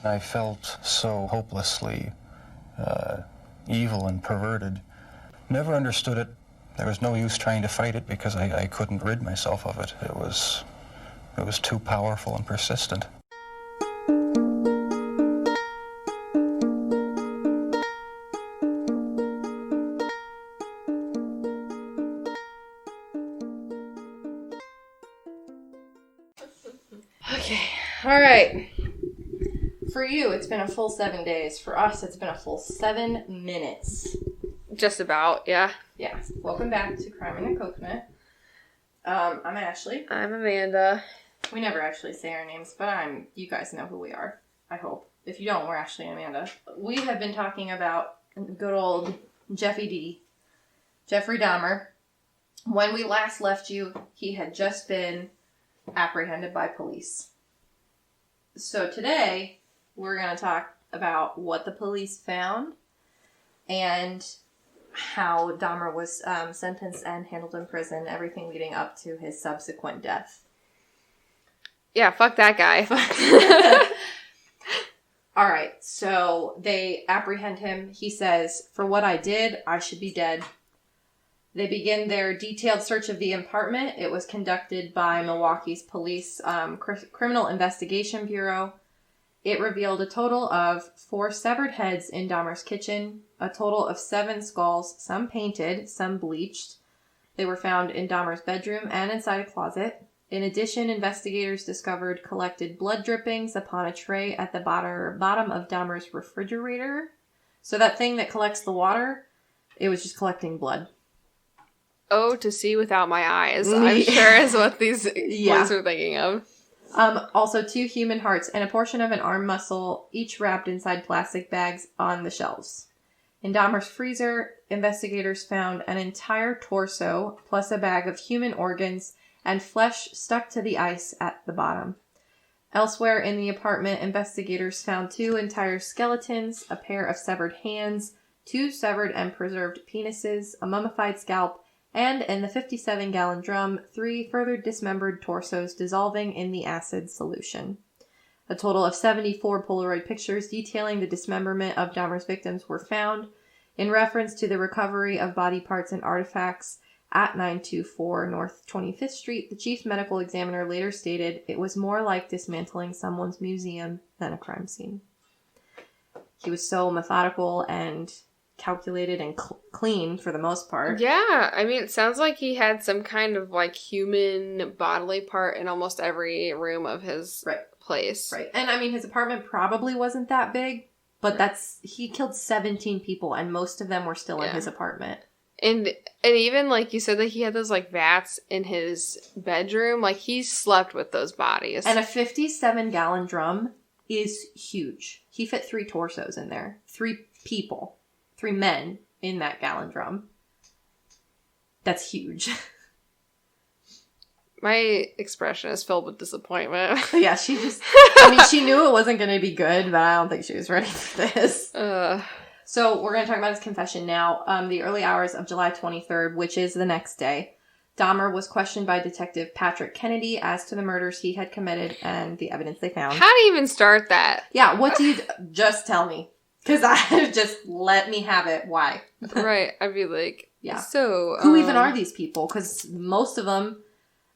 I felt so hopelessly evil and perverted. Never understood it. There was no use trying to fight it because I couldn't rid myself of it. It was too powerful and persistent. Okay, all right. For you, it's been a full 7 days. For us, it's been a full 7 minutes. Just about, yeah. Yeah. Welcome back to Crime in the Coconut. I'm Ashley. I'm Amanda. We never actually say our names, but you guys know who we are, I hope. If you don't, we're Ashley and Amanda. We have been talking about good old Jeffrey Dahmer. When we last left you, he had just been apprehended by police. So today, we're going to talk about what the police found and how Dahmer was sentenced and handled in prison, everything leading up to his subsequent death. Yeah, fuck that guy. All right, so they apprehend him. He says, "For what I did, I should be dead." They begin their detailed search of the apartment. It was conducted by Milwaukee's Police Criminal Investigation Bureau. It revealed a total of 4 severed heads in Dahmer's kitchen, a total of 7 skulls, some painted, some bleached. They were found in Dahmer's bedroom and inside a closet. In addition, investigators discovered collected blood drippings upon a tray at the bottom of Dahmer's refrigerator. So that thing that collects the water, it was just collecting blood. Oh, to see without my eyes, I'm sure is what these boys are thinking of. Also 2 human hearts and a portion of an arm muscle, each wrapped inside plastic bags on the shelves. In Dahmer's freezer, investigators found an entire torso, plus a bag of human organs and flesh stuck to the ice at the bottom. Elsewhere in the apartment, investigators found 2 entire skeletons, a pair of severed hands, 2 severed and preserved penises, a mummified scalp, and in the 57-gallon drum, 3 further dismembered torsos dissolving in the acid solution. A total of 74 Polaroid pictures detailing the dismemberment of Dahmer's victims were found. In reference to the recovery of body parts and artifacts at 924 North 25th Street, the chief medical examiner later stated it was more like dismantling someone's museum than a crime scene. He was so methodical and calculated and clean for the most part. Yeah, I mean, it sounds like he had some kind of, like, human bodily part in almost every room of his place. Right. And, I mean, his apartment probably wasn't that big, but he killed 17 people, and most of them were still in his apartment. And even, like, you said that he had those, like, vats in his bedroom. Like, he slept with those bodies. And a 57-gallon drum is huge. He fit 3 torsos in there. 3 people. 3 men in that gallon drum. That's huge. My expression is filled with disappointment. Yeah, she knew it wasn't going to be good, but I don't think she was ready for this. So we're going to talk about his confession now. The early hours of July 23rd, which is the next day, Dahmer was questioned by Detective Patrick Kennedy as to the murders he had committed and the evidence they found. How do you even start that? Yeah, what do you... Just tell me. Because I just let me have it. Why? Right. I'd be like, yeah. So who even are these people? Because most of them,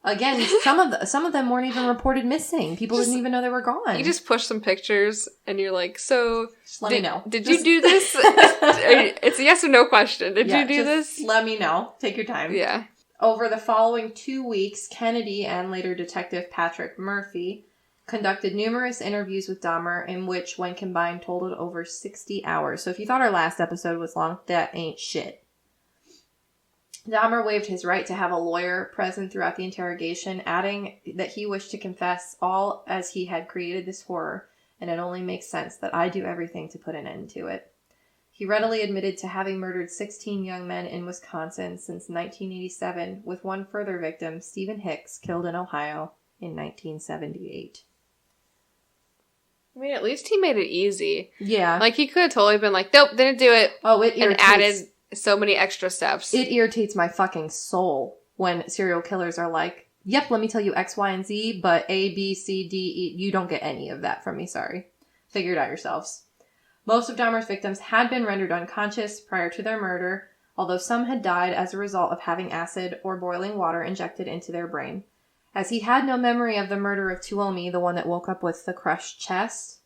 again, some of them weren't even reported missing. People didn't even know they were gone. You just push some pictures and you're like, so just let me know. Did you do this? It's a yes or no question. Did you do this? Let me know. Take your time. Yeah. Over the following 2 weeks, Kennedy and later Detective Patrick Murphy conducted numerous interviews with Dahmer, in which, when combined, totaled over 60 hours. So if you thought our last episode was long, that ain't shit. Dahmer waived his right to have a lawyer present throughout the interrogation, adding that he wished to confess all as he had created this horror, and it only makes sense that I do everything to put an end to it. He readily admitted to having murdered 16 young men in Wisconsin since 1987, with one further victim, Stephen Hicks, killed in Ohio in 1978. I mean, at least he made it easy. Yeah. Like, he could have totally been like, nope, didn't do it. Oh, it irritates. And added so many extra steps. It irritates my fucking soul when serial killers are like, yep, let me tell you X, Y, and Z, but A, B, C, D, E, you don't get any of that from me, sorry. Figure it out yourselves. Most of Dahmer's victims had been rendered unconscious prior to their murder, although some had died as a result of having acid or boiling water injected into their brain. As he had no memory of the murder of Tuomi, the one that woke up with the crushed chest,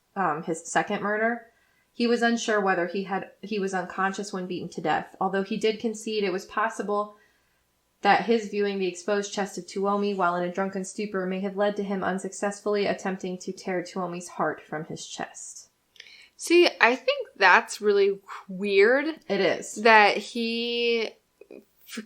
his second murder, he was unsure whether he was unconscious when beaten to death, although he did concede it was possible that his viewing the exposed chest of Tuomi while in a drunken stupor may have led to him unsuccessfully attempting to tear Tuomi's heart from his chest. See, I think that's really weird. It is. That he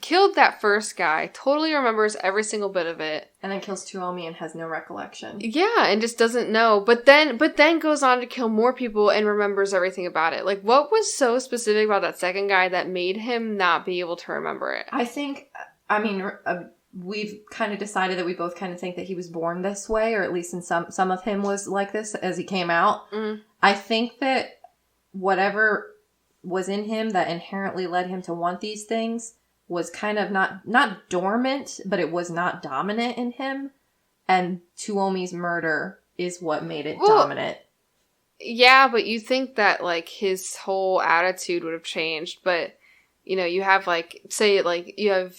killed that first guy, totally remembers every single bit of it. And then kills Tuomi and has no recollection. Yeah, and just doesn't know. But then goes on to kill more people and remembers everything about it. Like, what was so specific about that second guy that made him not be able to remember it? I think, we've kind of decided that we both kind of think that he was born this way, or at least in some of him was like this as he came out. Mm. I think that whatever was in him that inherently led him to want these things was kind of not dormant, but it was not dominant in him. And Tuomi's murder is what made it dominant. Yeah, but you think that, like, his whole attitude would have changed. But, you know, you have, like, say, like, you have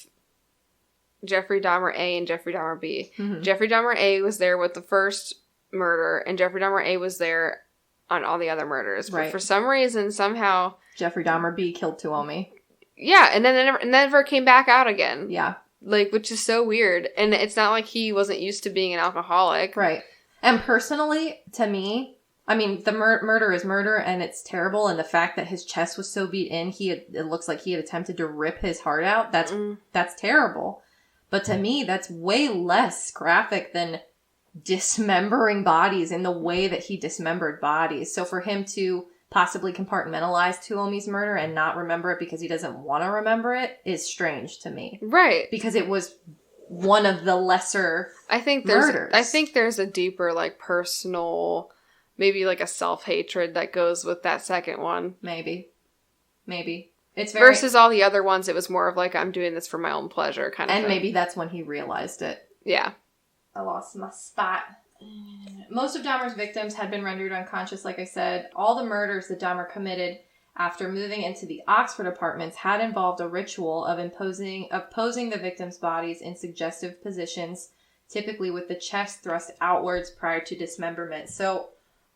Jeffrey Dahmer A and Jeffrey Dahmer B. Mm-hmm. Jeffrey Dahmer A was there with the first murder, and Jeffrey Dahmer A was there on all the other murders. Right. But for some reason, somehow... Jeffrey Dahmer B killed Tuomi. Yeah, and then never came back out again. Yeah. Like, which is so weird. And it's not like he wasn't used to being an alcoholic. Right. And personally, to me, I mean, the murder is murder, and it's terrible. And the fact that his chest was so beat in, it looks like he had attempted to rip his heart out. That's terrible. But to me, that's way less graphic than dismembering bodies in the way that he dismembered bodies. So for him to possibly compartmentalize Tuomi's murder and not remember it because he doesn't want to remember it is strange to me. Right. Because it was one of the lesser murders. I think there's a deeper, like, personal, maybe like a self-hatred that goes with that second one. Maybe. It's versus all the other ones, it was more of like, I'm doing this for my own pleasure kind of thing. And maybe that's when he realized it. Yeah. I lost my spot. Most of Dahmer's victims had been rendered unconscious, like I said. All the murders that Dahmer committed after moving into the Oxford apartments had involved a ritual of posing the victims' bodies in suggestive positions, typically with the chest thrust outwards prior to dismemberment. So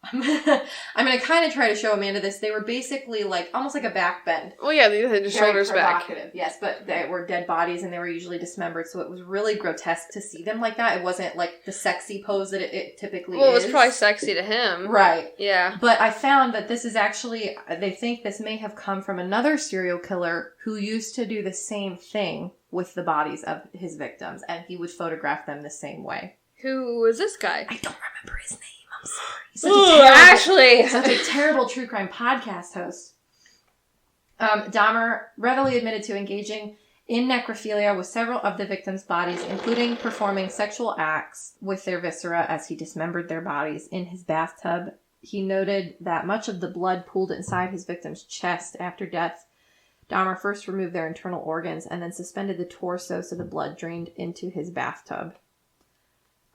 I'm going to kind of try to show Amanda this. They were basically like almost like a back bend. Well, yeah, they had the shoulders back. Yes, but they were dead bodies and they were usually dismembered, so it was really grotesque to see them like that. It wasn't like the sexy pose that it typically is. Well, it was probably sexy to him. Right. Yeah. But I found that this is actually, they think this may have come from another serial killer who used to do the same thing with the bodies of his victims, and he would photograph them the same way. Who was this guy? I don't remember his name. I'm sorry. Such a terrible true crime podcast host. Dahmer readily admitted to engaging in necrophilia with several of the victims' bodies, including performing sexual acts with their viscera as he dismembered their bodies in his bathtub. He noted that much of the blood pooled inside his victims' chest after death. Dahmer first removed their internal organs and then suspended the torso so the blood drained into his bathtub.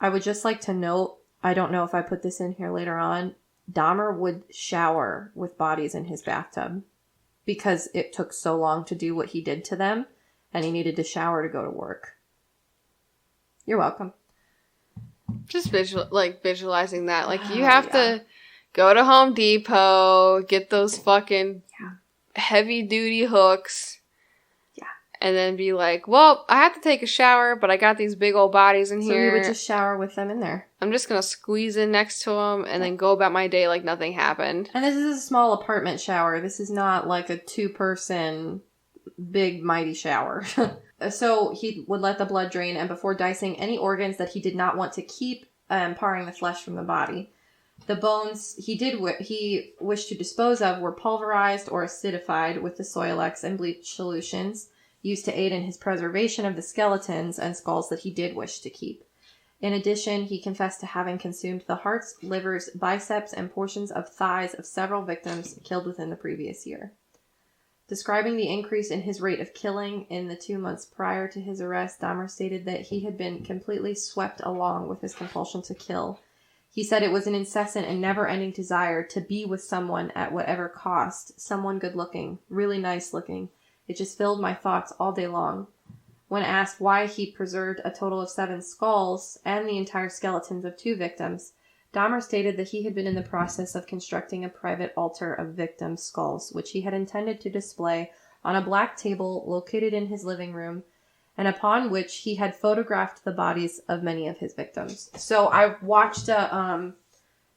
I would just like to note, I don't know if I put this in here later on, Dahmer would shower with bodies in his bathtub because it took so long to do what he did to them, and he needed to shower to go to work. You're welcome. Just visualizing that. Like, you have to go to Home Depot, get those fucking heavy-duty hooks, and then be like, well, I have to take a shower, but I got these big old bodies in here. So you would just shower with them in there. I'm just going to squeeze in next to them and then go about my day like nothing happened. And this is a small apartment shower. This is not like a 2-person big mighty shower. So he would let the blood drain, and before dicing any organs that he did not want to keep, paring the flesh from the body. The bones he wished to dispose of were pulverized or acidified with the Soilex and bleach solutions, used to aid in his preservation of the skeletons and skulls that he did wish to keep. In addition, he confessed to having consumed the hearts, livers, biceps, and portions of thighs of several victims killed within the previous year. Describing the increase in his rate of killing in the 2 months prior to his arrest, Dahmer stated that he had been completely swept along with his compulsion to kill. He said it was an incessant and never-ending desire to be with someone at whatever cost, someone good-looking, really nice-looking. It just filled my thoughts all day long. When asked why he preserved a total of 7 skulls and the entire skeletons of 2 victims, Dahmer stated that he had been in the process of constructing a private altar of victims' skulls, which he had intended to display on a black table located in his living room, and upon which he had photographed the bodies of many of his victims. So I watched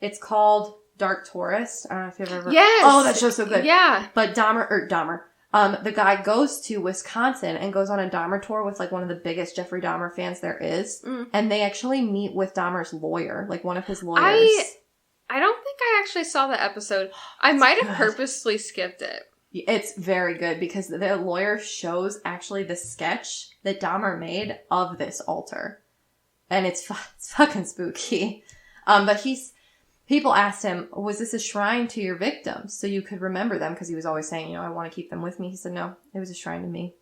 it's called Dark Tourist. I don't know if you've ever... Yes! Oh, that show's so good. Yeah. But Dahmer, the guy goes to Wisconsin and goes on a Dahmer tour with like one of the biggest Jeffrey Dahmer fans there is. And they actually meet with Dahmer's lawyer, like one of his lawyers. I don't think I actually saw the episode. I might have purposely skipped it. It's very good because the lawyer shows actually the sketch that Dahmer made of this altar. And it's fucking spooky. But people asked him, was this a shrine to your victims so you could remember them? Because he was always saying, I want to keep them with me. He said, no, it was a shrine to me.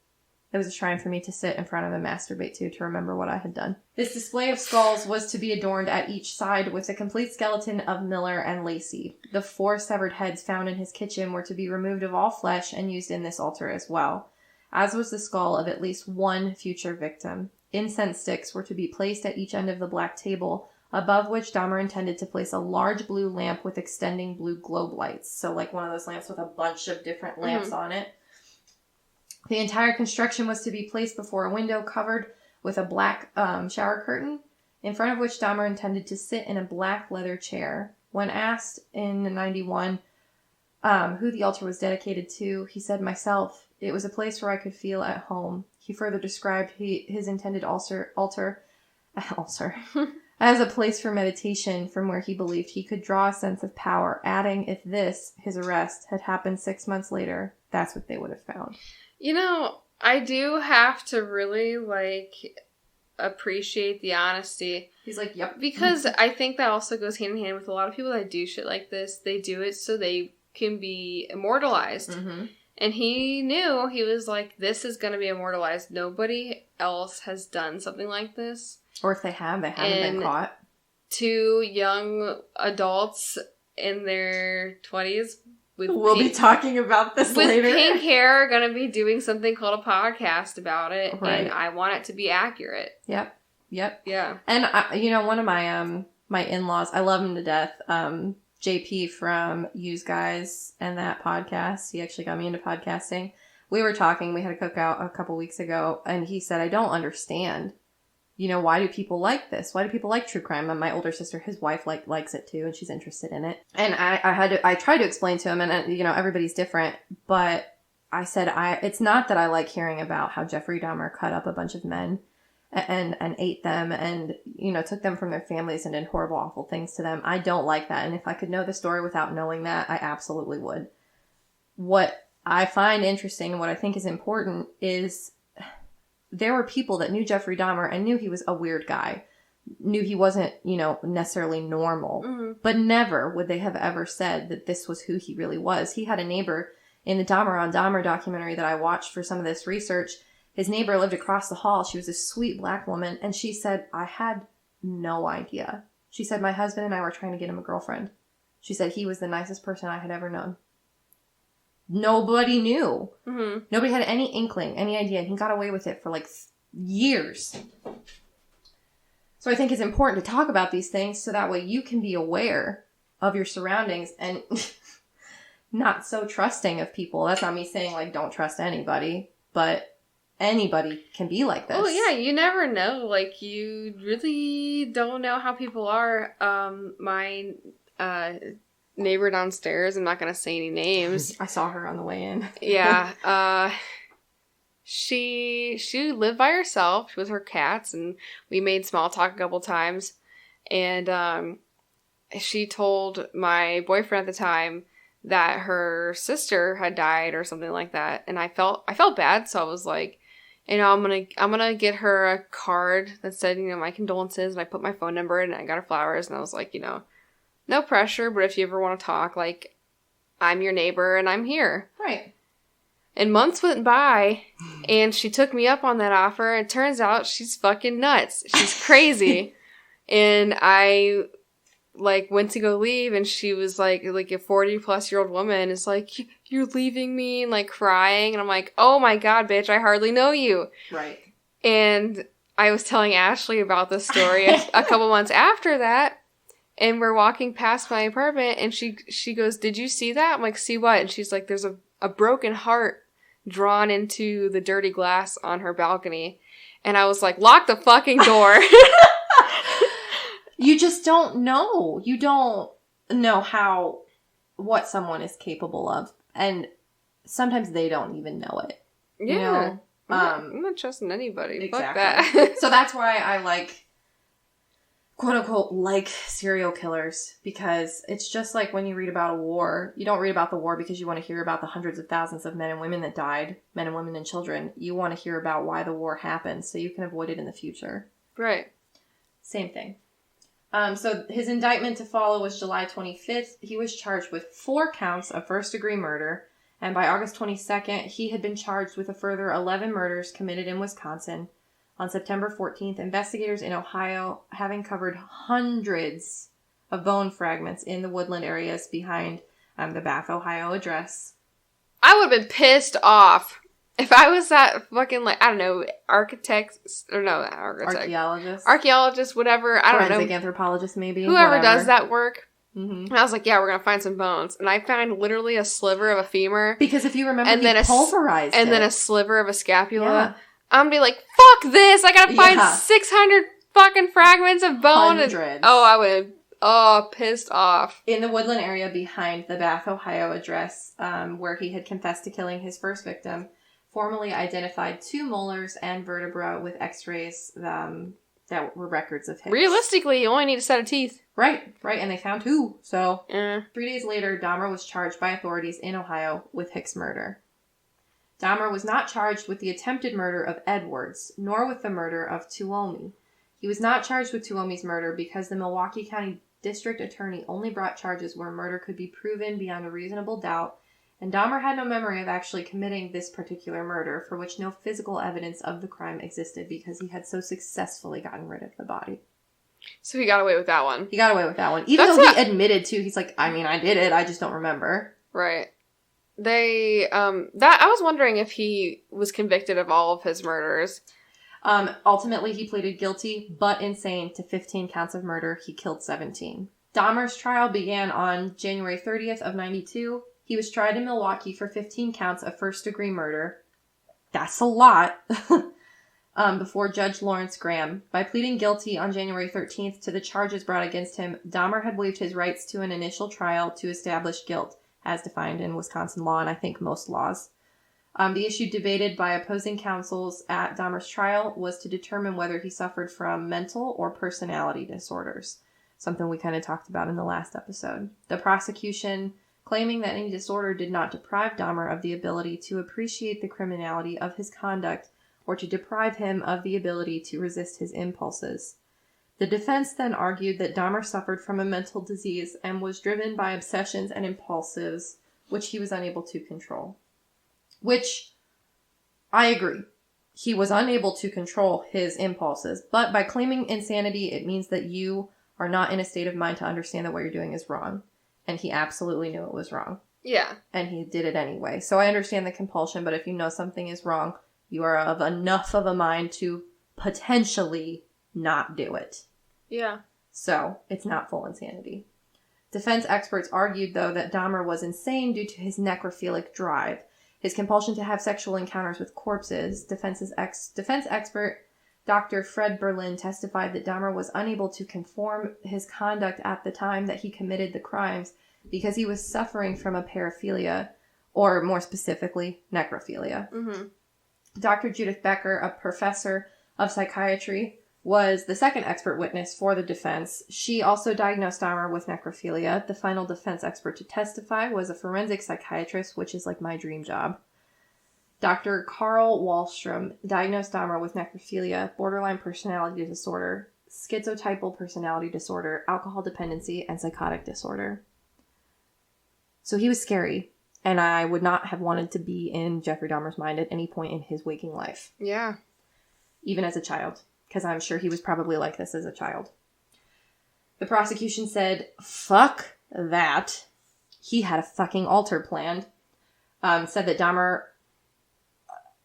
It was a shrine for me to sit in front of and masturbate to remember what I had done. This display of skulls was to be adorned at each side with a complete skeleton of Miller and Lacey. The 4 severed heads found in his kitchen were to be removed of all flesh and used in this altar as well, as was the skull of at least one future victim. Incense sticks were to be placed at each end of the black table, above which Dahmer intended to place a large blue lamp with extending blue globe lights. So like one of those lamps with a bunch of different lamps on it. The entire construction was to be placed before a window covered with a black shower curtain, in front of which Dahmer intended to sit in a black leather chair. When asked in 91 who the altar was dedicated to, he said, myself. It was a place where I could feel at home. He further described his intended altar as a place for meditation from where he believed he could draw a sense of power, adding if this, his arrest, had happened 6 months later, that's what they would have found. I do have to really, appreciate the honesty. He's like, yep. Because I think that also goes hand in hand with a lot of people that do shit like this. They do it so they can be immortalized. Mm-hmm. And he knew, he was like, this is going to be immortalized. Nobody else has done something like this. Or if they haven't been caught. 2 young adults in their 20s. We'll be talking about this later. With pink hair, are going to be doing something called a podcast about it. Right. And I want it to be accurate. Yep. Yeah. And, one of my in-laws, I love him to death. JP from Use Guys and that podcast. He actually got me into podcasting. We were talking. We had a cookout a couple weeks ago. And he said, I don't understand. Why do people like this? Why do people like true crime? And my older sister, his wife, likes it too, and she's interested in it. And I tried to explain to him, and everybody's different, but I said, it's not that I like hearing about how Jeffrey Dahmer cut up a bunch of men and ate them and, took them from their families and did horrible, awful things to them. I don't like that. And if I could know the story without knowing that, I absolutely would. What I find interesting and what I think is important is there were people that knew Jeffrey Dahmer and knew he was a weird guy, knew he wasn't, necessarily normal, but never would they have ever said that this was who he really was. He had a neighbor in the Dahmer on Dahmer documentary that I watched for some of this research. His neighbor lived across the hall. She was a sweet black woman. And she said, I had no idea. She said, my husband and I were trying to get him a girlfriend. She said, he was the nicest person I had ever known. Nobody knew. Mm-hmm. Nobody had any inkling, any idea. And he got away with it for years. So I think it's important to talk about these things so that way you can be aware of your surroundings and not so trusting of people. That's not me saying don't trust anybody, but anybody can be like this. Oh yeah, you never know. You really don't know how people are. My neighbor downstairs, I'm not going to say any names. I saw her on the way in. Yeah. She lived by herself with her cats, and we made small talk a couple times. And she told my boyfriend at the time that her sister had died or something like that. And I felt bad, so I was like, I'm gonna get her a card that said, my condolences, and I put my phone number in and I got her flowers, and I was like, no pressure, but if you ever want to talk, I'm your neighbor and I'm here. Right. And months went by, and she took me up on that offer. It turns out she's fucking nuts. She's crazy. And I like, went to go leave, and she was, like a 40-plus-year-old woman is like, you're leaving me, and, like, crying, and I'm like, oh my god, bitch, I hardly know you. Right. And I was telling Ashley about this story a couple months after that, and we're walking past my apartment, and she goes, did you see that? I'm like, see what? And she's like, there's a broken heart drawn into the dirty glass on her balcony. And I was like, lock the fucking door. You just don't know. You don't know what someone is capable of. And sometimes they don't even know it. Yeah. You know? I'm not trusting anybody. Exactly. Fuck that. So that's why I like, quote unquote, like serial killers. Because it's just like when you read about a war. You don't read about the war because you want to hear about the hundreds of thousands of men and women that died. Men and women and children. You want to hear about why the war happened so you can avoid it in the future. Right. Same thing. So his indictment to follow was July 25th. He was charged with 4 counts of first-degree murder, and by August 22nd, he had been charged with a further 11 murders committed in Wisconsin. On September 14th, investigators in Ohio, having covered hundreds of bone fragments in the woodland areas behind the Bath, Ohio address. I would have been pissed off. If I was that fucking, like, I don't know, archaeologist, whatever, I don't know. Forensic anthropologist, maybe. Whoever does that work. Mm-hmm. And I was like, yeah, we're going to find some bones. And I found literally a sliver of a femur. Because if you remember, and then pulverized it. And then a sliver of a scapula. Yeah. I'm going to be like, fuck this! I got to find 600 fucking fragments of bone. Hundreds. I would have, pissed off. In the woodland area behind the Bath, Ohio address, where he had confessed to killing his first victim, formally identified 2 molars and vertebra with x-rays that were records of Hicks. Realistically, you only need a set of teeth. Right, and they found 2. So, 3 days later, Dahmer was charged by authorities in Ohio with Hicks' murder. Dahmer was not charged with the attempted murder of Edwards, nor with the murder of Tuomi. He was not charged with Tuomi's murder because the Milwaukee County District Attorney only brought charges where murder could be proven beyond a reasonable doubt, and Dahmer had no memory of actually committing this particular murder, for which no physical evidence of the crime existed because he had so successfully gotten rid of the body. So he got away with that one. He got away with that one. Even though he admitted to, he's like, I mean, I did it, I just don't remember. Right. I was wondering if he was convicted of all of his murders. Ultimately, he pleaded guilty, but insane, to 15 counts of murder. He killed 17. Dahmer's trial began on January 30th of 92. He was tried in Milwaukee for 15 counts of first-degree murder. That's a lot. Before Judge Lawrence Graham. By pleading guilty on January 13th to the charges brought against him, Dahmer had waived his rights to an initial trial to establish guilt, as defined in Wisconsin law, and I think most laws. The issue debated by opposing counsels at Dahmer's trial was to determine whether he suffered from mental or personality disorders, something we kind of talked about in the last episode. The prosecution claiming that any disorder did not deprive Dahmer of the ability to appreciate the criminality of his conduct or to deprive him of the ability to resist his impulses. The defense then argued that Dahmer suffered from a mental disease and was driven by obsessions and impulses which he was unable to control. Which, I agree. He was unable to control his impulses, but by claiming insanity, it means that you are not in a state of mind to understand that what you're doing is wrong. And he absolutely knew it was wrong. Yeah. And he did it anyway. So I understand the compulsion, but if you know something is wrong, you are of enough of a mind to potentially not do it. Yeah. So it's not full insanity. Defense experts argued, though, that Dahmer was insane due to his necrophilic drive, his compulsion to have sexual encounters with corpses. Defense expert Dr. Fred Berlin testified that Dahmer was unable to conform his conduct at the time that he committed the crimes because he was suffering from a paraphilia, or more specifically, necrophilia. Mm-hmm. Dr. Judith Becker, a professor of psychiatry, was the second expert witness for the defense. She also diagnosed Dahmer with necrophilia. The final defense expert to testify was a forensic psychiatrist, which is like my dream job. Dr. Carl Wallstrom diagnosed Dahmer with necrophilia, borderline personality disorder, schizotypal personality disorder, alcohol dependency, and psychotic disorder. So he was scary, and I would not have wanted to be in Jeffrey Dahmer's mind at any point in his waking life. Yeah. Even as a child, because I'm sure he was probably like this as a child. The prosecution said, fuck that. He had a fucking altar planned. Said that Dahmer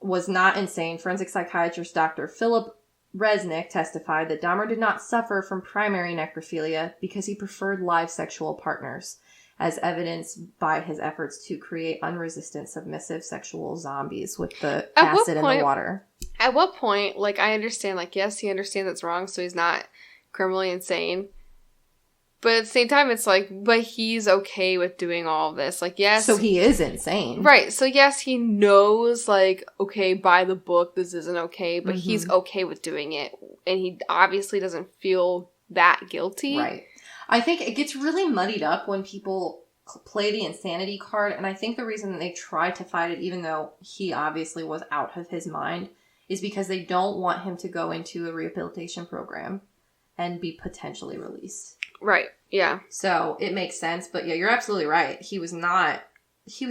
was not insane. Forensic psychiatrist Dr. Philip Resnick testified that Dahmer did not suffer from primary necrophilia because he preferred live sexual partners, as evidenced by his efforts to create unresistant, submissive sexual zombies with the acid in the water. At what point, like, I understand, like, yes, he understands it's wrong, so he's not criminally insane. But at the same time, it's like, but he's okay with doing all of this. Like, yes. So he is insane. Right. So, yes, he knows, like, okay, by the book, this isn't okay, but he's okay with doing it. And he obviously doesn't feel that guilty. Right. I think it gets really muddied up when people play the insanity card. And I think the reason that they try to fight it, even though he obviously was out of his mind, is because they don't want him to go into a rehabilitation program and be potentially released. Right, yeah. So it makes sense, but yeah, you're absolutely right. He was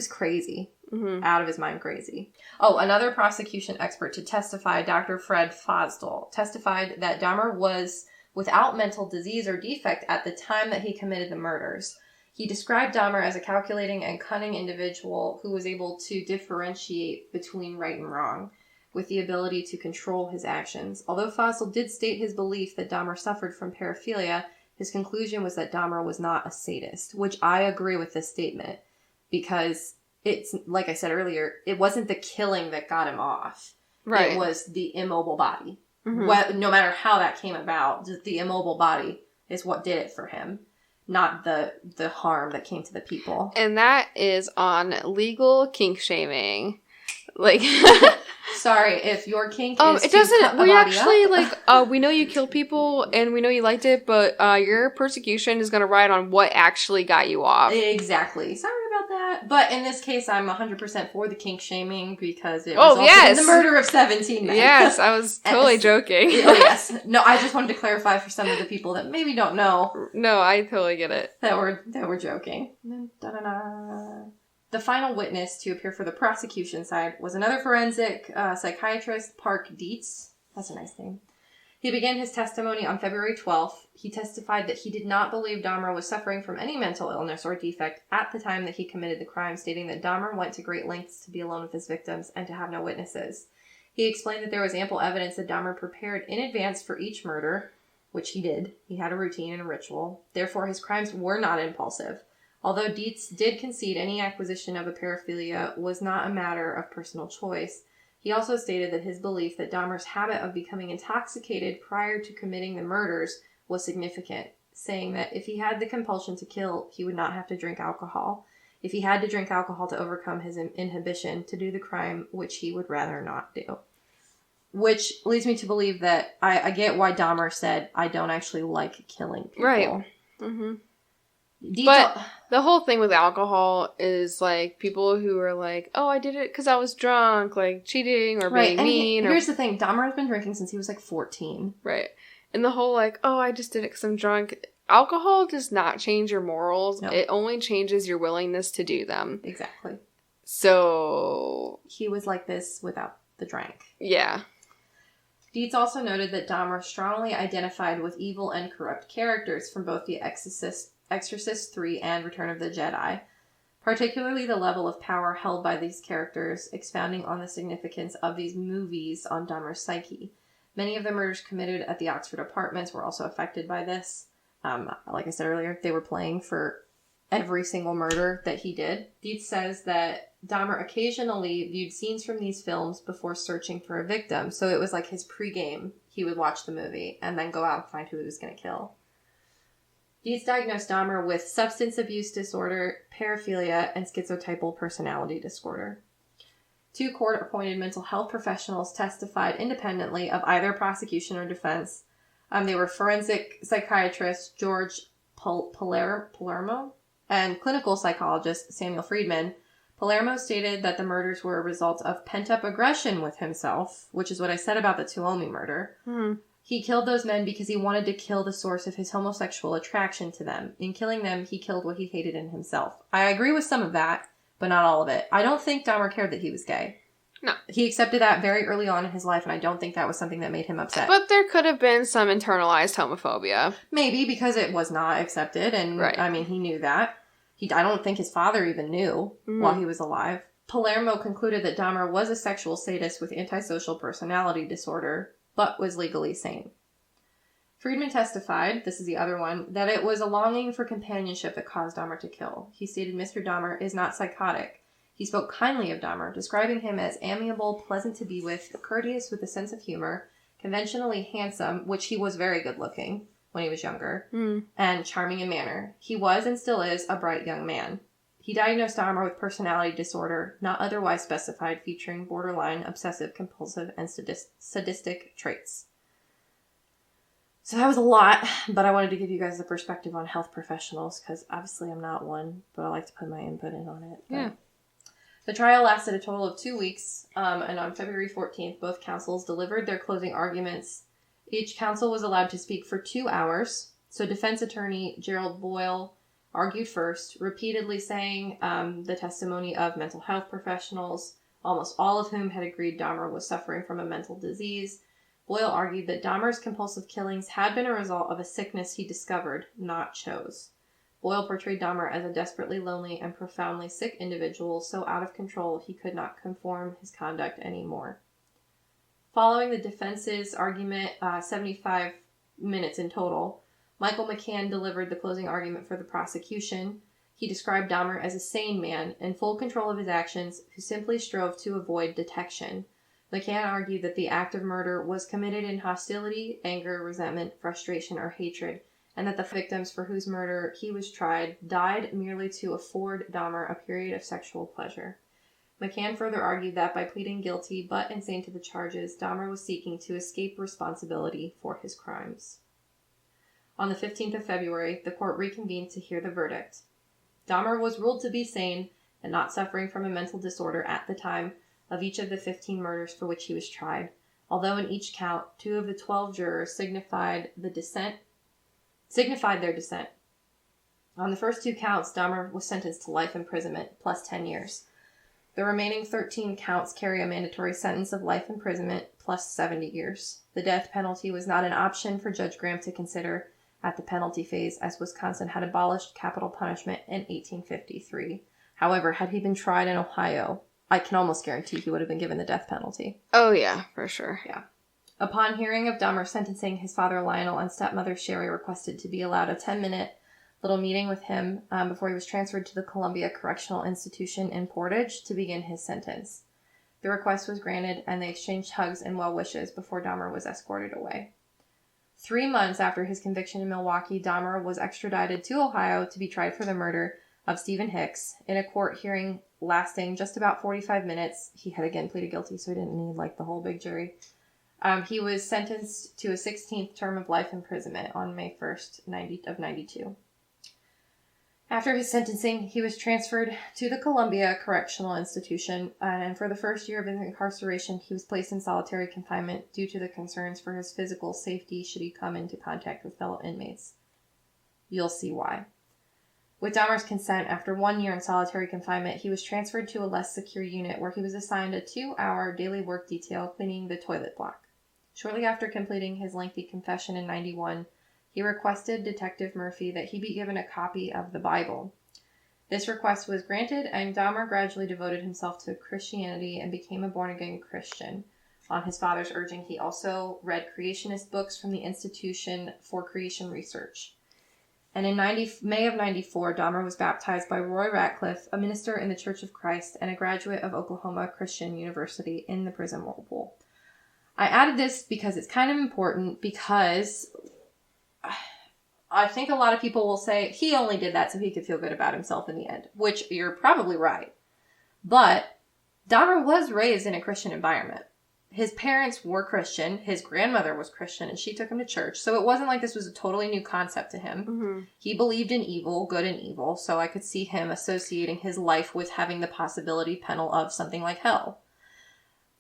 crazy. Out of his mind crazy. Oh, another prosecution expert to testify, Dr. Fred Fosdal, testified that Dahmer was without mental disease or defect at the time that he committed the murders. He described Dahmer as a calculating and cunning individual who was able to differentiate between right and wrong, with the ability to control his actions. Although Fosdal did state his belief that Dahmer suffered from paraphilia, his conclusion was that Dahmer was not a sadist, which I agree with this statement, because it's, like I said earlier, it wasn't the killing that got him off. Right. It was the immobile body. No matter how that came about, just the immobile body is what did it for him, not the harm that came to the people. And that is on legal kink shaming. Like... Sorry, if your kink is it doesn't. cut We a body actually up. we know you killed people and we know you liked it, but your persecution is going to ride on what actually got you off. Exactly. Sorry about that, but in this case, I'm 100% for the kink shaming because it resulted in the murder of 17 men. Yes, I was totally joking. Oh yes, no, I just wanted to clarify for some of the people that maybe don't know. No, I totally get it. That we're joking. Da-da-da. The final witness to appear for the prosecution side was another forensic psychiatrist, Park Dietz. That's a nice name. He began his testimony on February 12th. He testified that he did not believe Dahmer was suffering from any mental illness or defect at the time that he committed the crime, stating that Dahmer went to great lengths to be alone with his victims and to have no witnesses. He explained that there was ample evidence that Dahmer prepared in advance for each murder, which he did. He had a routine and a ritual. Therefore, his crimes were not impulsive. Although Dietz did concede any acquisition of a paraphilia was not a matter of personal choice, he also stated that his belief that Dahmer's habit of becoming intoxicated prior to committing the murders was significant, saying that if he had the compulsion to kill, he would not have to drink alcohol. If he had to drink alcohol to overcome his inhibition to do the crime, which he would rather not do. Which leads me to believe that I get why Dahmer said, I don't actually like killing people. Right. Mm-hmm. But the whole thing with alcohol is, like, people who are like, oh, I did it because I was drunk, like, cheating or being mean. Here's the thing. Dahmer has been drinking since he was, like, 14. Right. And the whole, like, oh, I just did it because I'm drunk. Alcohol does not change your morals. No. It only changes your willingness to do them. Exactly. So... He was like this without the drink. Yeah. Dietz also noted that Dahmer strongly identified with evil and corrupt characters from both The Exorcist 3 and Return of the Jedi, particularly the level of power held by these characters, expounding on the significance of these movies on Dahmer's psyche. Many of the murders committed at the Oxford apartments were also affected by this. Like I said earlier, they were playing for every single murder that he did. Dietz says that Dahmer occasionally viewed scenes from these films before searching for a victim, so it was like his pregame. He would watch the movie and then go out and find who he was going to kill. Dietz diagnosed Dahmer with substance abuse disorder, paraphilia, and schizotypal personality disorder. 2 court-appointed mental health professionals testified independently of either prosecution or defense. They were forensic psychiatrist George Palermo and clinical psychologist Samuel Friedman. Palermo stated that the murders were a result of pent-up aggression with himself, which is what I said about the Tuomi murder. Mm-hmm. He killed those men because he wanted to kill the source of his homosexual attraction to them. In killing them, he killed what he hated in himself. I agree with some of that, but not all of it. I don't think Dahmer cared that he was gay. No. He accepted that very early on in his life, and I don't think that was something that made him upset. But there could have been some internalized homophobia. Maybe because it was not accepted, and Right. I mean, he knew that. I don't think his father even knew while he was alive. Palermo concluded that Dahmer was a sexual sadist with antisocial personality disorder, but was legally sane. Friedman testified, this is the other one, that it was a longing for companionship that caused Dahmer to kill. He stated Mr. Dahmer is not psychotic. He spoke kindly of Dahmer, describing him as amiable, pleasant to be with, courteous with a sense of humor, conventionally handsome, which he was very good looking when he was younger, and charming in manner. He was and still is a bright young man. He diagnosed Dahmer with personality disorder, not otherwise specified, featuring borderline obsessive-compulsive and sadistic traits. So that was a lot, but I wanted to give you guys the perspective on health professionals, because obviously I'm not one, but I like to put my input in on it. Yeah. The trial lasted a total of 2 weeks, and on February 14th, both counsels delivered their closing arguments. Each counsel was allowed to speak for 2 hours, so defense attorney Gerald Boyle argued first, repeatedly saying the testimony of mental health professionals, almost all of whom had agreed Dahmer was suffering from a mental disease. Boyle argued that Dahmer's compulsive killings had been a result of a sickness he discovered, not chose. Boyle portrayed Dahmer as a desperately lonely and profoundly sick individual, so out of control he could not conform his conduct anymore. Following the defense's argument, 75 minutes in total, Michael McCann delivered the closing argument for the prosecution. He described Dahmer as a sane man, in full control of his actions, who simply strove to avoid detection. McCann argued that the act of murder was committed in hostility, anger, resentment, frustration, or hatred, and that the victims for whose murder he was tried died merely to afford Dahmer a period of sexual pleasure. McCann further argued that by pleading guilty but insane to the charges, Dahmer was seeking to escape responsibility for his crimes. On the 15th of February, the court reconvened to hear the verdict. Dahmer was ruled to be sane and not suffering from a mental disorder at the time of each of the 15 murders for which he was tried, although in each count, 2 of the 12 jurors signified their dissent. On the first 2 counts, Dahmer was sentenced to life imprisonment plus 10 years. The remaining 13 counts carry a mandatory sentence of life imprisonment plus 70 years. The death penalty was not an option for Judge Graham to consider at the penalty phase, as Wisconsin had abolished capital punishment in 1853. However, had he been tried in Ohio, I can almost guarantee he would have been given the death penalty. Oh, yeah, for sure. Yeah. Upon hearing of Dahmer's sentencing, his father Lionel and stepmother Sherry requested to be allowed a 10-minute little meeting with him before he was transferred to the Columbia Correctional Institution in Portage to begin his sentence. The request was granted, and they exchanged hugs and well wishes before Dahmer was escorted away. 3 months after his conviction in Milwaukee, Dahmer was extradited to Ohio to be tried for the murder of Stephen Hicks in a court hearing lasting just about 45 minutes. He had again pleaded guilty, so he didn't need the whole big jury. He was sentenced to a 16th term of life imprisonment on May 1st, 92. After his sentencing, he was transferred to the Columbia Correctional Institution, and for the first year of his incarceration, he was placed in solitary confinement due to the concerns for his physical safety should he come into contact with fellow inmates. You'll see why. With Dahmer's consent, after 1 year in solitary confinement, he was transferred to a less secure unit where he was assigned a 2-hour daily work detail cleaning the toilet block. Shortly after completing his lengthy confession in 91, he requested Detective Murphy that he be given a copy of the Bible. This request was granted, and Dahmer gradually devoted himself to Christianity and became a born-again Christian. On his father's urging, he also read creationist books from the Institution for Creation Research. And in May of 94, Dahmer was baptized by Roy Ratcliffe, a minister in the Church of Christ and a graduate of Oklahoma Christian University, in the prison whirlpool. I added this because it's kind of important, because I think a lot of people will say he only did that so he could feel good about himself in the end, which you're probably right. But Dahmer was raised in a Christian environment. His parents were Christian. His grandmother was Christian, and she took him to church. So it wasn't like this was a totally new concept to him. Mm-hmm. He believed in evil, good and evil, so I could see him associating his life with having the possibility panel of something like hell.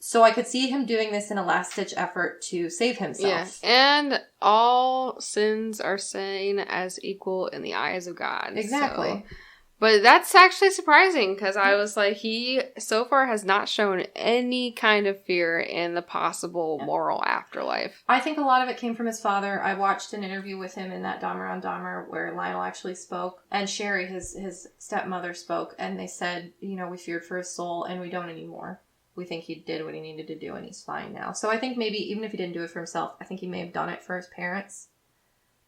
So I could see him doing this in a last-ditch effort to save himself. Yeah, and all sins are seen as equal in the eyes of God. Exactly. So But that's actually surprising because I was like, he so far has not shown any kind of fear in the possible moral afterlife. I think a lot of it came from his father. I watched an interview with him in that Dahmer on Dahmer where Lionel actually spoke, and Sherry, his stepmother, spoke, and they said, you know, we feared for his soul, and we don't anymore. We think he did what he needed to do, and he's fine now. So I think maybe, even if he didn't do it for himself, I think he may have done it for his parents,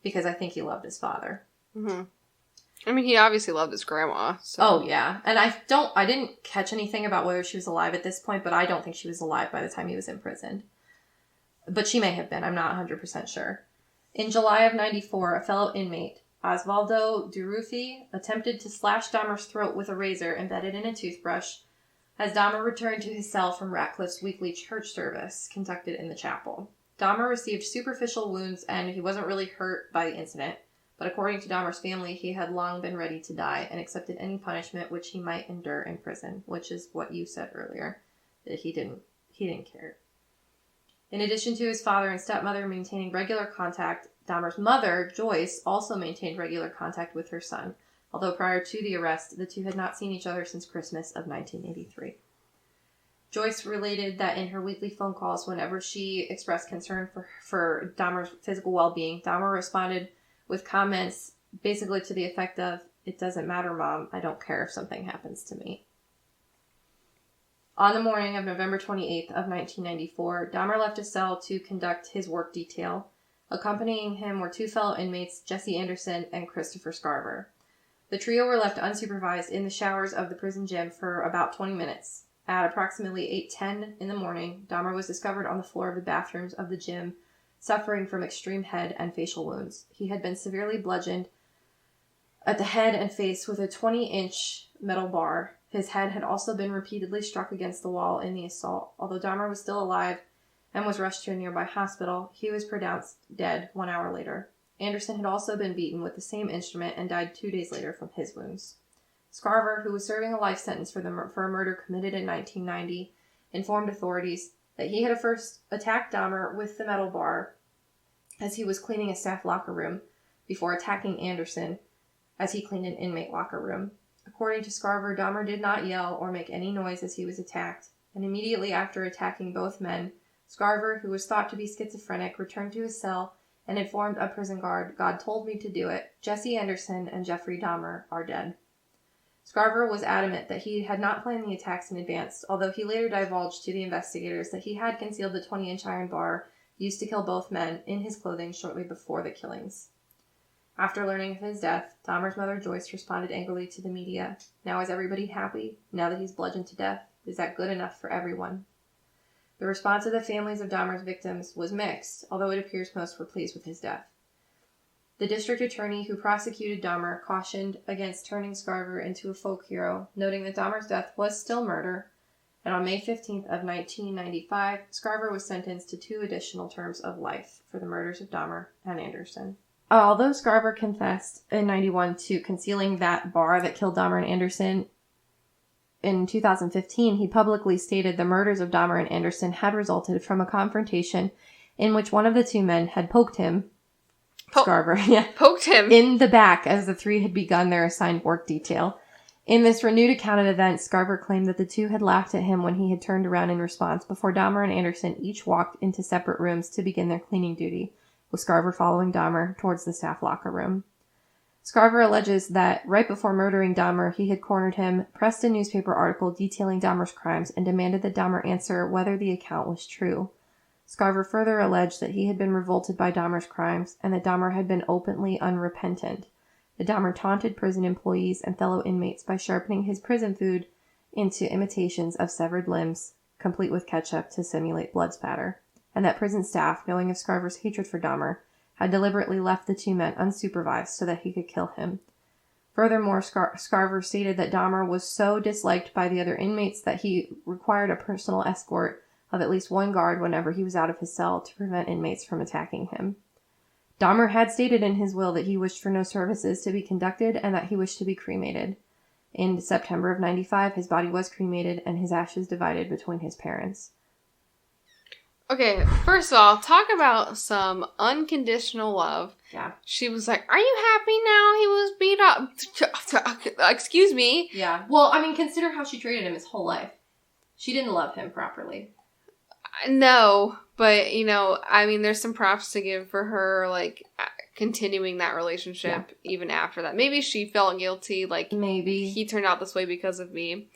because I think he loved his father. Mm-hmm. I mean, he obviously loved his grandma. So. Oh, yeah. And I didn't catch anything about whether she was alive at this point, but I don't think she was alive by the time he was imprisoned. But she may have been. I'm not 100% sure. In July of 94, a fellow inmate, Osvaldo Durruti, attempted to slash Dahmer's throat with a razor embedded in a toothbrush as Dahmer returned to his cell from Ratcliffe's weekly church service conducted in the chapel. Dahmer received superficial wounds and he wasn't really hurt by the incident. But according to Dahmer's family, he had long been ready to die and accepted any punishment which he might endure in prison, which is what you said earlier, that he didn't care. In addition to his father and stepmother maintaining regular contact, Dahmer's mother, Joyce, also maintained regular contact with her son, although prior to the arrest, the two had not seen each other since Christmas of 1983. Joyce related that in her weekly phone calls, whenever she expressed concern for Dahmer's physical well-being, Dahmer responded with comments basically to the effect of, "It doesn't matter, Mom. I don't care if something happens to me." On the morning of November 28th of 1994, Dahmer left his cell to conduct his work detail. Accompanying him were two fellow inmates, Jesse Anderson and Christopher Scarver. The trio were left unsupervised in the showers of the prison gym for about 20 minutes. At approximately 8:10 in the morning, Dahmer was discovered on the floor of the bathrooms of the gym, suffering from extreme head and facial wounds. He had been severely bludgeoned at the head and face with a 20-inch metal bar. His head had also been repeatedly struck against the wall in the assault. Although Dahmer was still alive and was rushed to a nearby hospital, he was pronounced dead 1 hour later. Anderson had also been beaten with the same instrument and died 2 days later from his wounds. Scarver, who was serving a life sentence for a murder committed in 1990, informed authorities that he had first attacked Dahmer with the metal bar as he was cleaning a staff locker room before attacking Anderson as he cleaned an inmate locker room. According to Scarver, Dahmer did not yell or make any noise as he was attacked, and immediately after attacking both men, Scarver, who was thought to be schizophrenic, returned to his cell and informed a prison guard, "God told me to do it. Jesse Anderson and Jeffrey Dahmer are dead." Scarver was adamant that he had not planned the attacks in advance, although he later divulged to the investigators that he had concealed the 20-inch iron bar used to kill both men in his clothing shortly before the killings. After learning of his death, Dahmer's mother Joyce responded angrily to the media. "Now is everybody happy? Now that he's bludgeoned to death? Is that good enough for everyone?" The response of the families of Dahmer's victims was mixed, although it appears most were pleased with his death. The district attorney who prosecuted Dahmer cautioned against turning Scarver into a folk hero, noting that Dahmer's death was still murder, and on May 15th of 1995, Scarver was sentenced to 2 additional terms of life for the murders of Dahmer and Anderson. Although Scarver confessed in 91 to concealing that bar that killed Dahmer and Anderson, in 2015, he publicly stated the murders of Dahmer and Anderson had resulted from a confrontation in which one of the 2 men had poked him, Scarver, poked him in the back as the 3 had begun their assigned work detail. In this renewed account of events, Scarver claimed that the 2 had laughed at him when he had turned around in response before Dahmer and Anderson each walked into separate rooms to begin their cleaning duty, with Scarver following Dahmer towards the staff locker room. Scarver alleges that right before murdering Dahmer, he had cornered him, pressed a newspaper article detailing Dahmer's crimes, and demanded that Dahmer answer whether the account was true. Scarver further alleged that he had been revolted by Dahmer's crimes and that Dahmer had been openly unrepentant. That Dahmer taunted prison employees and fellow inmates by sharpening his prison food into imitations of severed limbs, complete with ketchup to simulate blood spatter, and that prison staff, knowing of Scarver's hatred for Dahmer, had deliberately left the 2 men unsupervised so that he could kill him. Furthermore, Scarver stated that Dahmer was so disliked by the other inmates that he required a personal escort of at least 1 guard whenever he was out of his cell to prevent inmates from attacking him. Dahmer had stated in his will that he wished for no services to be conducted and that he wished to be cremated. In September of 95, his body was cremated and his ashes divided between his parents. Okay, first of all, talk about some unconditional love. Yeah. She was like, "Are you happy now? He was beat up." Excuse me. Yeah. Well, I mean, consider how she treated him his whole life. She didn't love him properly. No, but, I mean, there's some props to give for her, like, continuing that relationship even after that. Maybe she felt guilty, like, maybe he turned out this way because of me.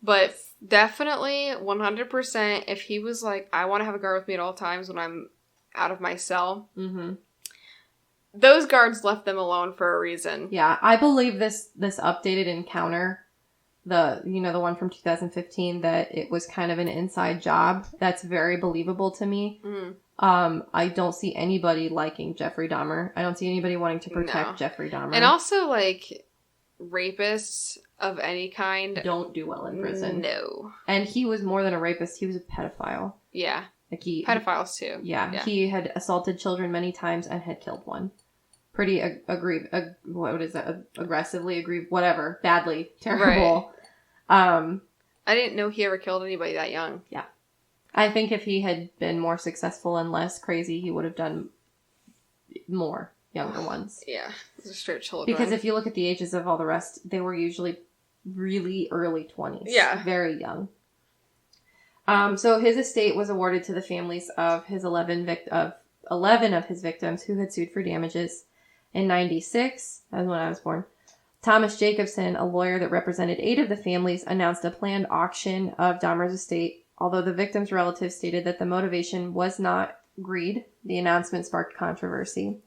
But definitely, 100%, if he was like, I want to have a guard with me at all times when I'm out of my cell, those guards left them alone for a reason. Yeah, I believe this updated encounter, the one from 2015, that it was kind of an inside job. That's very believable to me. I don't see anybody liking Jeffrey Dahmer. I don't see anybody wanting to protect Jeffrey Dahmer. And also, like, rapists of any kind don't do well in prison. No. And he was more than a rapist. He was a pedophile. Yeah. Like pedophiles too. Yeah. He had assaulted children many times and had killed one. Pretty aggressively aggrieved, whatever, badly, terrible. Right. I didn't know he ever killed anybody that young. Yeah. I think if he had been more successful and less crazy, he would have done more younger ones. Yeah. Straight children. Because if you look at the ages of all the rest, they were usually really early 20s. Yeah. Very young. So his estate was awarded to the families of his 11 of his victims who had sued for damages. In 96, that was when I was born, Thomas Jacobson, a lawyer that represented 8 of the families, announced a planned auction of Dahmer's estate. Although the victims' relatives stated that the motivation was not greed, the announcement sparked controversy.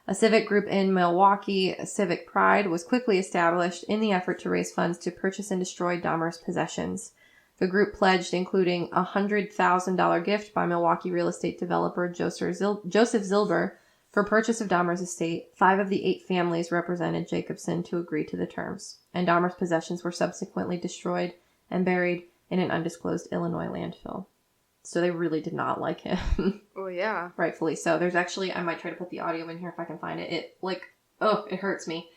A civic group in Milwaukee, Civic Pride, was quickly established in the effort to raise funds to purchase and destroy Dahmer's possessions. The group pledged including a $100,000 gift by Milwaukee real estate developer Joseph Zilber for purchase of Dahmer's estate. 5 of the 8 families represented Jacobson to agree to the terms, and Dahmer's possessions were subsequently destroyed and buried in an undisclosed Illinois landfill. So they really did not like him. Oh, yeah. Rightfully so. There's actually, I might try to put the audio in here if I can find it. It hurts me.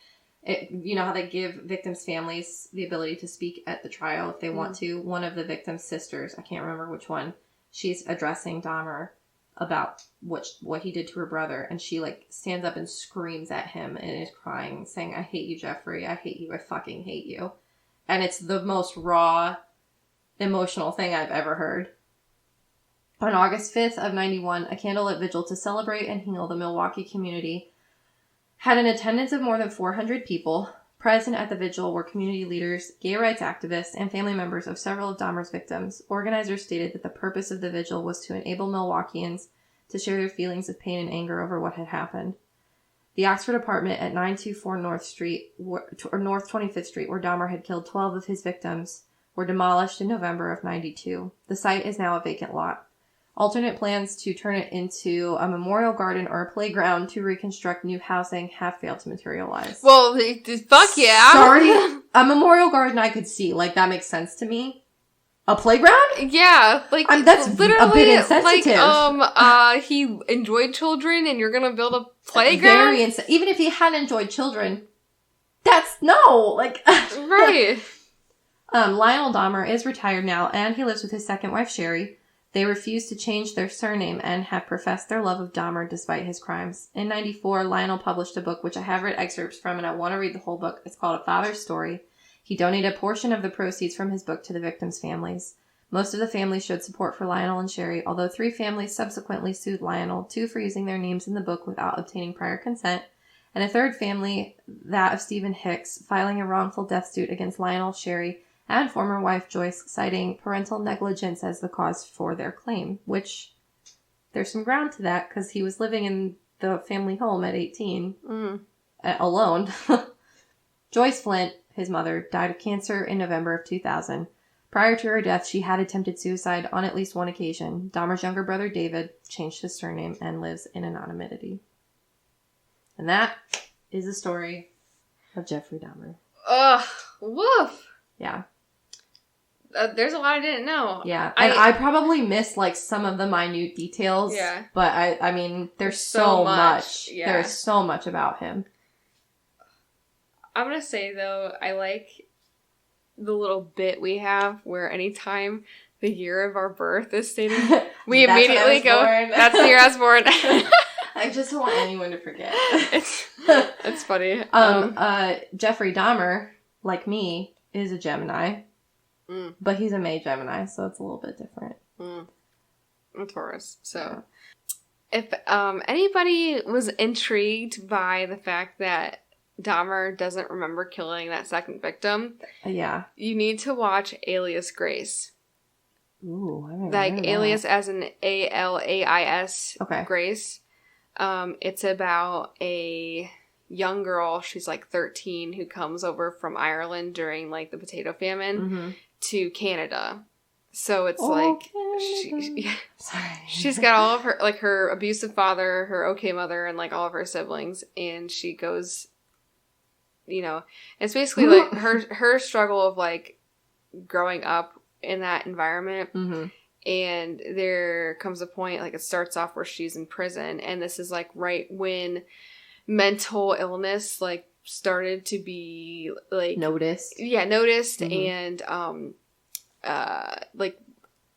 You know how they give victims' families the ability to speak at the trial if they want to? One of the victim's sisters, I can't remember which one, she's addressing Dahmer about what he did to her brother, and she, stands up and screams at him and is crying, saying, "I hate you, Jeffrey. I hate you. I fucking hate you." And it's the most raw, emotional thing I've ever heard. On August 5th of 91, a candlelit vigil to celebrate and heal the Milwaukee community had an attendance of more than 400 people. Present at the vigil were community leaders, gay rights activists, and family members of several of Dahmer's victims. Organizers stated that the purpose of the vigil was to enable Milwaukeeans to share their feelings of pain and anger over what had happened. The Oxford apartment at 924 North 25th Street, where Dahmer had killed 12 of his victims, were demolished in November of 92. The site is now a vacant lot. Alternate plans to turn it into a memorial garden or a playground to reconstruct new housing have failed to materialize. Well, fuck yeah. Sorry. A memorial garden I could see. That makes sense to me. A playground? Yeah. That's literally a bit insensitive. He enjoyed children and you're gonna build a playground? Very insensitive. Even if he hadn't enjoyed children, no. Right. Lionel Dahmer is retired now and he lives with his second wife, Sherry. They refuse to change their surname and have professed their love of Dahmer despite his crimes. In 94, Lionel published a book which I have read excerpts from and I want to read the whole book. It's called A Father's Story. He donated a portion of the proceeds from his book to the victims' families. Most of the families showed support for Lionel and Sherry, although 3 families subsequently sued Lionel, 2 for using their names in the book without obtaining prior consent, and a 3rd family, that of Stephen Hicks, filing a wrongful death suit against Lionel, Sherry, and former wife Joyce, citing parental negligence as the cause for their claim, which there's some ground to that because he was living in the family home at 18, alone. Joyce Flint, his mother, died of cancer in November of 2000. Prior to her death, she had attempted suicide on at least one occasion. Dahmer's younger brother, David, changed his surname and lives in anonymity. And that is the story of Jeffrey Dahmer. Ugh, woof. Yeah. There's a lot I didn't know. Yeah, and I probably missed some of the minute details. Yeah, but I mean, there's so much. Yeah. There's so much about him. I'm gonna say though, I like the little bit we have where anytime the year of our birth is stated, we That's when I immediately was go, born. that's the year I was born. I just don't want anyone to forget. It's funny. Jeffrey Dahmer, like me, is a Gemini. But he's a May Gemini, so it's a little bit different. A Taurus. So, if anybody was intrigued by the fact that Dahmer doesn't remember killing that second victim, Yeah, you need to watch Alias Grace. ooh, I haven't Like heard of Alias that. as in ALAIS. Okay. Grace. It's about a young girl. She's like 13 who comes over from Ireland during like the potato famine to Canada. So it's Sorry. she's got all of her, like, her abusive father, her okay mother, and like all of her siblings, and she goes, you know, it's basically like her struggle of like growing up in that environment. And there comes a point, like, it starts off where she's in prison, and this is like right when mental illness like started to be like noticed and like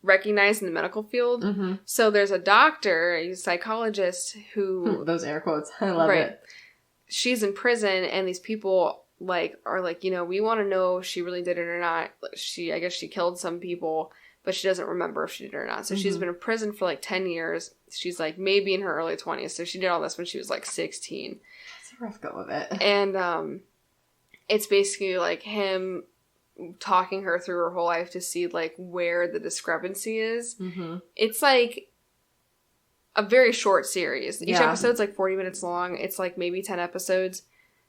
recognized in the medical field. So there's a doctor, a psychologist who those air quotes, I love it. She's in prison, and these people like are like, you know, we want to know if she really did it or not. I guess she killed some people, but she doesn't remember if she did it or not. So she's been in prison for like 10 years. She's like maybe in her early 20s. So she did all this when she was like 16. That's a rough go of it. And it's basically like him talking her through her whole life to see like where the discrepancy is. It's like a very short series. Each episode's like 40 minutes long. It's like maybe 10 episodes.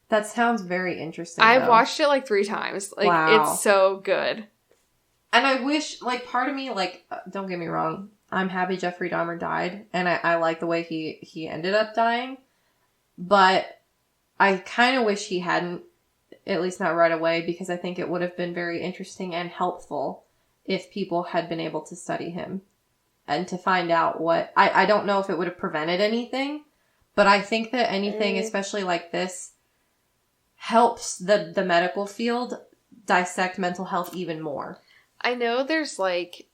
That sounds very interesting. I've watched it like 3 times. Like, it's so good. And I wish, like, part of me, like, don't get me wrong, I'm happy Jeffrey Dahmer died, and I like the way he ended up dying, but I kind of wish he hadn't, at least not right away, because I think it would have been very interesting and helpful if people had been able to study him and to find out what... I don't know if it would have prevented anything, but I think that anything, especially like this, helps the medical field dissect mental health even more. I know there's like,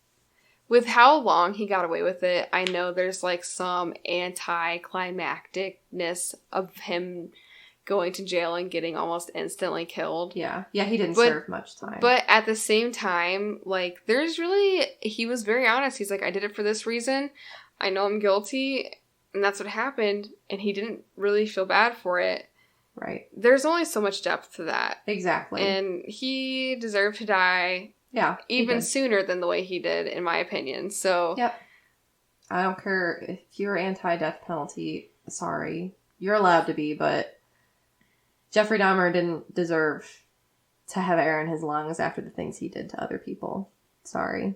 with how long he got away with it, I know there's like some anticlimacticness of him going to jail and getting almost instantly killed. Yeah, he didn't serve much time. But at the same time, like, he was very honest. He's like, I did it for this reason. I know I'm guilty, and that's what happened, and he didn't really feel bad for it. Right. There's only so much depth to that. Exactly. And he deserved to die. Yeah. Even sooner than the way he did, in my opinion. So. Yep. I don't care if you're anti-death penalty. Sorry. You're allowed to be, but Jeffrey Dahmer didn't deserve to have air in his lungs after the things he did to other people. Sorry.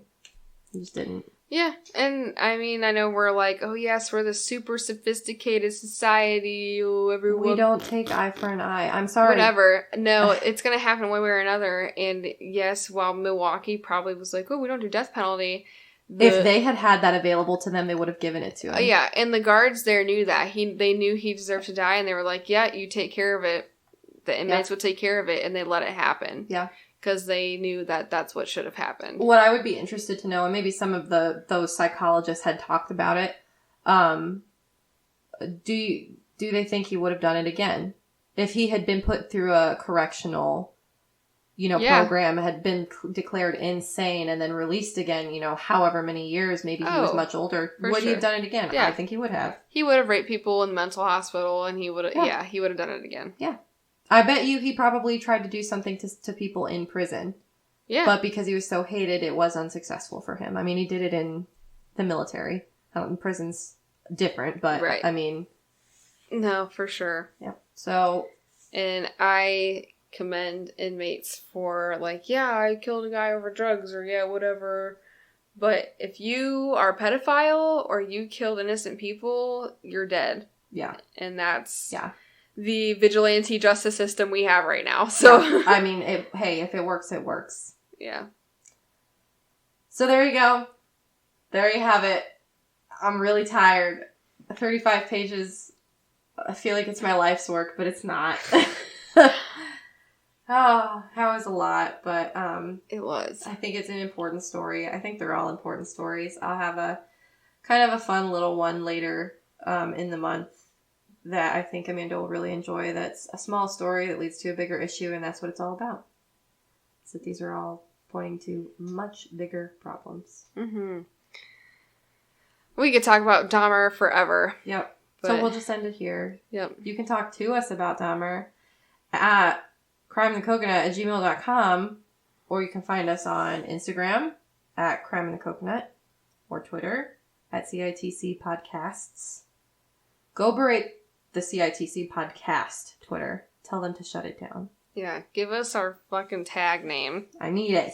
He just didn't. Yeah, and I mean, I know we're like, oh yes, we're the super sophisticated society. Everyone. We don't take eye for an eye. I'm sorry. Whatever. No, it's going to happen one way or another. And yes, while Milwaukee probably was like, oh, we don't do death penalty. If they had had that available to them, they would have given it to him. Yeah, and the guards there knew that. They knew he deserved to die, and they were like, yeah, you take care of it. The inmates would take care of it, and they let it happen. Yeah. Because they knew that that's what should have happened. What I would be interested to know, and maybe some of those psychologists had talked about it, do they think he would have done it again? If he had been put through a correctional, program, had been declared insane and then released again, however many years, maybe he was much older, would he have done it again? Yeah. I think he would have. He would have raped people in the mental hospital, and he would have, he would have done it again. Yeah. I bet you he probably tried to do something to people in prison. Yeah. But because he was so hated, it was unsuccessful for him. I mean, he did it in the military. Prison's different, but right. I mean... No, for sure. Yeah. So... And I commend inmates for, like, yeah, I killed a guy over drugs, or yeah, whatever. But if you are a pedophile, or you killed innocent people, you're dead. Yeah. And that's... Yeah. The vigilante justice system we have right now. So yeah. I mean, if it works, it works. Yeah. So there you go. There you have it. I'm really tired. 35 pages. I feel like it's my life's work, but it's not. Oh, that was a lot, but It was. I think it's an important story. I think they're all important stories. I'll have a kind of a fun little one later in the month that I think Amanda will really enjoy. That's a small story that leads to a bigger issue, and that's what it's all about. So these are all pointing to much bigger problems. Mm-hmm. We could talk about Dahmer forever. Yep. But, so we'll just end it here. Yep. You can talk to us about Dahmer at crimeandthecoconut@gmail.com, or you can find us on Instagram at crimeandthecoconut, or Twitter at CITC Podcasts. Go berate the CITC Podcast Twitter. Tell them to shut it down. Yeah, give us our fucking tag name. I need it.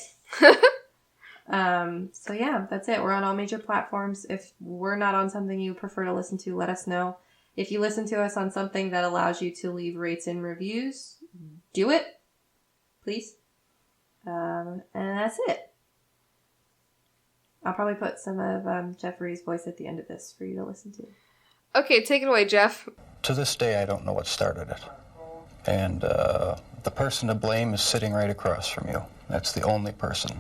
So yeah, that's it. We're on all major platforms. If we're not on something you prefer to listen to, let us know. If you listen to us on something that allows you to leave rates and reviews, do it, please. And that's it. I'll probably put some of Jeffrey's voice at the end of this for you to listen to. Okay, take it away, Jeff. To this day, I don't know what started it. And the person to blame is sitting right across from you. That's the only person.